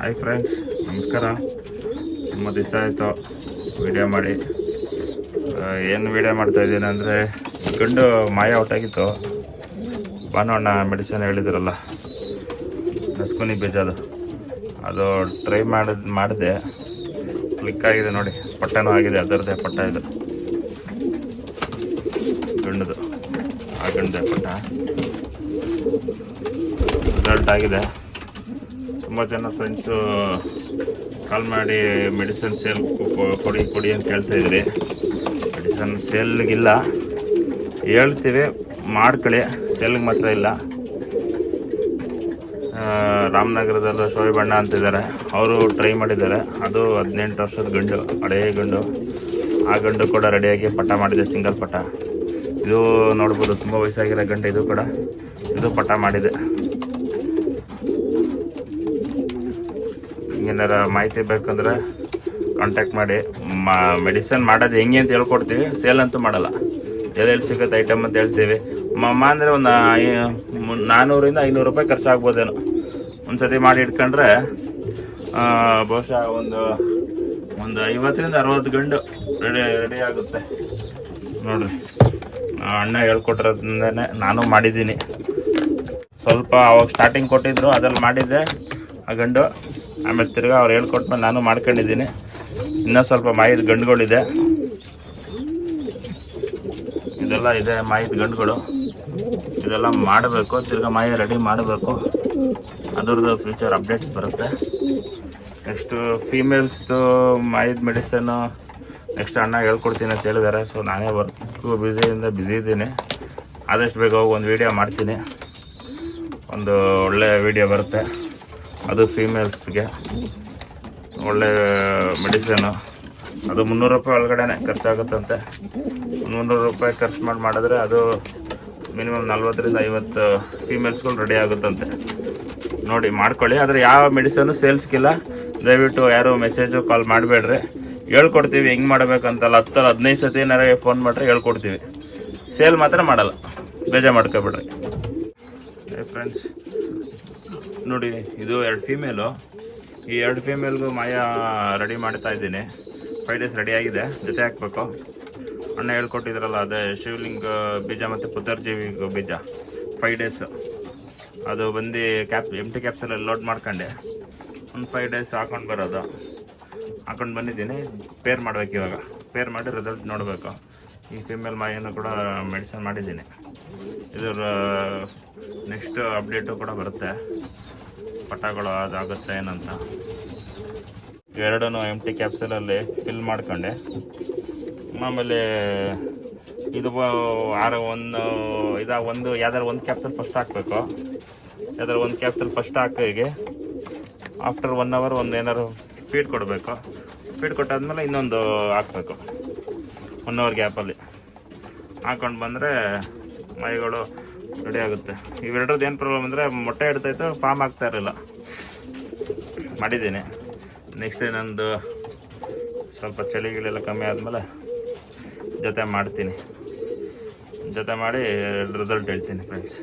Hi friends, ನಮಸ್ಕಾರ. ತುಂಬ ದಿವಸ ಆಯಿತು ವಿಡಿಯೋ ಮಾಡಿ. ಏನು ವಿಡಿಯೋ ಮಾಡ್ತಾಯಿದ್ದೀನಿ ಅಂದರೆ, ಗಂಡು ಮಾಯ ಔಟಾಗಿತ್ತು. ಭಾನುವಣ್ಣ ಮೆಡಿಸಿನ್ ಹೇಳಿದ್ರಲ್ಲ, ನಸ್ಕುನಿ ಬೀಜ ಅದು ಟ್ರೈ ಮಾಡಿದೆ. ಕ್ಲಿಕ್ ಆಗಿದೆ ನೋಡಿ, ಪಟ್ಟನೂ ಆಗಿದೆ. ಅದರದ್ದೇ ಪಟ್ಟ ಇದು ಗಂಡದು, ಆ ಗಂಡದೇ ಪಟ್ಟ ರಿಸಲ್ಟ್ ಆಗಿದೆ. ತುಂಬ ಜನ ಫ್ರೆಂಡ್ಸು ಕಾಲ್ ಮಾಡಿ ಮೆಡಿಸನ್ ಸೇಲ್ ಕೊಡಿ ಅಂತ ಕೇಳ್ತಾಯಿದ್ರಿ. ಮೆಡಿಸನ್ ಸೇಲ್ಗಿಲ್ಲ, ಹೇಳ್ತೀವಿ ಮಾಡ್ಕೊಳ್ಳಿ, ಸೇಲ್ಗೆ ಮಾತ್ರ ಇಲ್ಲ. ರಾಮನಗರದಲ್ಲಿ ಶೋಭಣ್ಣ ಅಂತಿದ್ದಾರೆ, ಅವರು ಟ್ರೈ ಮಾಡಿದ್ದಾರೆ. ಅದು 18 ವರ್ಷದ ಗಂಡು, ಹಳೇ ಗಂಡು. ಆ ಗಂಡು ಕೂಡ ರೆಡಿಯಾಗಿ ಪಟ್ಟ ಮಾಡಿದೆ, ಸಿಂಗಲ್ ಪಟ್ಟ. ಇದು ನೋಡ್ಬೋದು, ತುಂಬ ವಯಸ್ಸಾಗಿರೋ ಗಂಡು. ಇದು ಕೂಡ ಇದು ಪಟ್ಟ ಮಾಡಿದೆ. ಏನಾರ ಮಾಹಿತಿ ಬೇಕಂದ್ರೆ ಕಾಂಟ್ಯಾಕ್ಟ್ ಮಾಡಿ. ಮೆಡಿಸನ್ ಮಾಡೋದು ಹೆಂಗೆ ಅಂತ ಹೇಳ್ಕೊಡ್ತೀವಿ, ಸೇಲ್ ಅಂತೂ ಮಾಡಲ್ಲ. ಎಲ್ಲೆಲ್ಲಿ ಸಿಗುತ್ತೆ ಐಟಮ್ ಅಂತ ಹೇಳ್ತೀವಿ. ಅಂದರೆ ಒಂದು 400 500 ರೂಪಾಯಿ ಖರ್ಚಾಗ್ಬೋದೇನೋ. ಒಂದು ಸತಿ ಮಾಡಿ ಇಟ್ಕೊಂಡ್ರೆ ಬಹುಶಃ ಒಂದು 50ರಿಂದ 60 ಗಂಡು ರೆಡಿ ಆಗುತ್ತೆ ನೋಡ್ರಿ. ಅಣ್ಣ ಹೇಳ್ಕೊಟ್ಟಿರೋದ್ರಿಂದನೇ ನಾನು ಮಾಡಿದ್ದೀನಿ. ಸ್ವಲ್ಪ ಅವಾಗ ಸ್ಟಾರ್ಟಿಂಗ್ ಕೊಟ್ಟಿದ್ರು, ಅದ್ರಲ್ಲಿ ಮಾಡಿದ್ದೆ ಆ ಗಂಡು. ಆಮೇಲೆ ತಿರ್ಗಾ ಅವ್ರು ಹೇಳ್ಕೊಟ್ಮೇಲೆ ನಾನು ಮಾಡ್ಕೊಂಡಿದ್ದೀನಿ. ಇನ್ನೂ ಸ್ವಲ್ಪ ಮಾಹಿತಿ ಗಂಡುಗಳಿದೆ, ಇದೆಲ್ಲ ಇದೆ ಮಾಹಿತಿ ಗಂಡುಗಳು. ಇದೆಲ್ಲ ಮಾಡಬೇಕು, ತಿರ್ಗಾ ಮಾಹಿತಿ ರೆಡಿ ಮಾಡಬೇಕು. ಅದ್ರದ್ದು ಫ್ಯೂಚರ್ ಅಪ್ಡೇಟ್ಸ್ ಬರುತ್ತೆ. ನೆಕ್ಸ್ಟು ಫೀಮೇಲ್ಸ್ದು ಮಾಹಿತಿ ಮೆಡಿಸನ್ನು ನೆಕ್ಸ್ಟ್ ಅಣ್ಣ ಹೇಳ್ಕೊಡ್ತೀನಿ ಅಂತ ಹೇಳಿದ್ದಾರೆ. ಸೊ ನಾನೇ ವರ್ಕು ಬ್ಯುಸಿ ಇದ್ದೀನಿ. ಆದಷ್ಟು ಬೇಗ ಹೋಗಿ ಒಂದು ವೀಡಿಯೋ ಮಾಡ್ತೀನಿ. ಒಂದು ಒಳ್ಳೆ ವಿಡಿಯೋ ಬರುತ್ತೆ. ಅದು ಫೀಮೇಲ್ಸ್ಗೆ ಒಳ್ಳೆ ಮೆಡಿಸನು. ಅದು 300 ರೂಪಾಯಿ ಒಳಗಡೆ ಖರ್ಚಾಗುತ್ತಂತೆ. 300 ರೂಪಾಯಿ ಖರ್ಚು ಮಾಡಿದ್ರೆ ಅದು ಮಿನಿಮಮ್ 40ರಿಂದ 50 ಫೀಮೇಲ್ಸ್ಗಳು ರೆಡಿ ಆಗುತ್ತಂತೆ. ನೋಡಿ ಮಾಡ್ಕೊಳ್ಳಿ. ಆದರೆ ಯಾವ ಮೆಡಿಸನ್ನು ಸೇಲ್ಸ್ಗಿಲ್ಲ. ದಯವಿಟ್ಟು ಯಾರು ಮೆಸೇಜು ಕಾಲ್ ಮಾಡಬೇಡ್ರಿ. ಹೇಳ್ಕೊಡ್ತೀವಿ ಹೆಂಗೆ ಮಾಡಬೇಕಂತಲ್ಲ. 10-15 ಸತಿ ಏನಾರ ಫೋನ್ ಮಾಡಿದ್ರೆ ಹೇಳ್ಕೊಡ್ತೀವಿ. ಸೇಲ್ ಮಾತ್ರ ಮಾಡಲ್ಲ, ಬೇಜಾರು ಮಾಡ್ಕೊಬೇಡ್ರಿ. ಫ್ರೆಂಡ್ಸ್ ನೋಡಿ, ಇದು 2 ಫೀಮೇಲು. ಈ 2 ಫೀಮೇಲ್ಗೂ ಮಾಯ ರೆಡಿ ಮಾಡ್ತಾ ಇದ್ದೀನಿ. 5 ಡೇಸ್ ರೆಡಿ ಆಗಿದೆ. ಜೊತೆ ಹಾಕಬೇಕು. ಅಣ್ಣ ಹೇಳ್ಕೊಟ್ಟಿದ್ರಲ್ಲ, ಅದೇ ಶಿವಲಿಂಗ ಬೀಜ ಮತ್ತು ಪುತ್ತರ್ಜೀವಿ ಬೀಜ 5 ಡೇಸ್. ಅದು ಬಂದು ಎಂಟಿ ಕ್ಯಾಪ್ಸೂಲಲ್ಲಿ ಲೋಡ್ ಮಾಡ್ಕೊಂಡೆ ಒಂದು 5 ಡೇಸ್ ಹಾಕೊಂಡು ಬರೋದು. ಹಾಕೊಂಡು ಬಂದಿದ್ದೀನಿ. ಪೇರ್ ಮಾಡ್ಬೇಕು. ಇವಾಗ ಪೇರ್ ಮಾಡಿ ರಿಸಲ್ಟ್ ನೋಡಬೇಕು. ಈ ಫೀಮೇಲ್ ಮಾಯನ್ನು ಕೂಡ ಮೆಡಿಸನ್ ಮಾಡಿದ್ದೀನಿ. ಇದರ ನೆಕ್ಸ್ಟ್ ಅಪ್ಡೇಟು ಕೂಡ ಬರುತ್ತೆ. ಪಟ್ಟಗಳು ಅದಾಗುತ್ತೆ ಏನಂತ. ಎರಡೂ ಎಂಟಿ ಕ್ಯಾಪ್ಸೂಲಲ್ಲಿ ಫಿಲ್ ಮಾಡ್ಕೊಂಡೆ. ಆಮೇಲೆ ಇದು ಯಾವ್ದಾರು ಒಂದು ಕ್ಯಾಪ್ಸೂಲ್ ಫಸ್ಟ್ ಹಾಕಬೇಕು. ಯಾವ್ದಾರು ಒಂದು ಕ್ಯಾಪ್ಸೂಲ್ ಫಸ್ಟ್ ಹಾಕಿಗೆ ಆಫ್ಟರ್ 1 ಅವರ್ ಏನಾದ್ರು ಫೀಡ್ ಕೊಡಬೇಕು. ಫೀಡ್ ಕೊಟ್ಟಾದ್ಮೇಲೆ ಇನ್ನೊಂದು ಹಾಕಬೇಕು 1 ಅವರ್ ಗ್ಯಾಪಲ್ಲಿ. ಹಾಕೊಂಡು ಬಂದರೆ ಮೈಗಳು ರೆಡಿ ಆಗುತ್ತೆ. ಇವೆರಡರದ್ದು ಏನು ಪ್ರಾಬ್ಲಮ್ ಅಂದರೆ, ಮೊಟ್ಟೆ ಇಡ್ತಾಯಿತ್ತು, ಫಾರ್ಮ್ ಆಗ್ತಾ ಇರಲಿಲ್ಲ. ಮಾಡಿದ್ದೀನಿ. ನೆಕ್ಸ್ಟ್ ಇನ್ನೊಂದು ಸ್ವಲ್ಪ ಚಳಿಗಳೆಲ್ಲ ಕಮ್ಮಿ ಆದಮೇಲೆ ಜೊತೆ ಮಾಡ್ತೀನಿ. ಜೊತೆ ಮಾಡಿ ರಿಸಲ್ಟ್ ಹೇಳ್ತೀನಿ ಫ್ರೆಂಡ್ಸ್.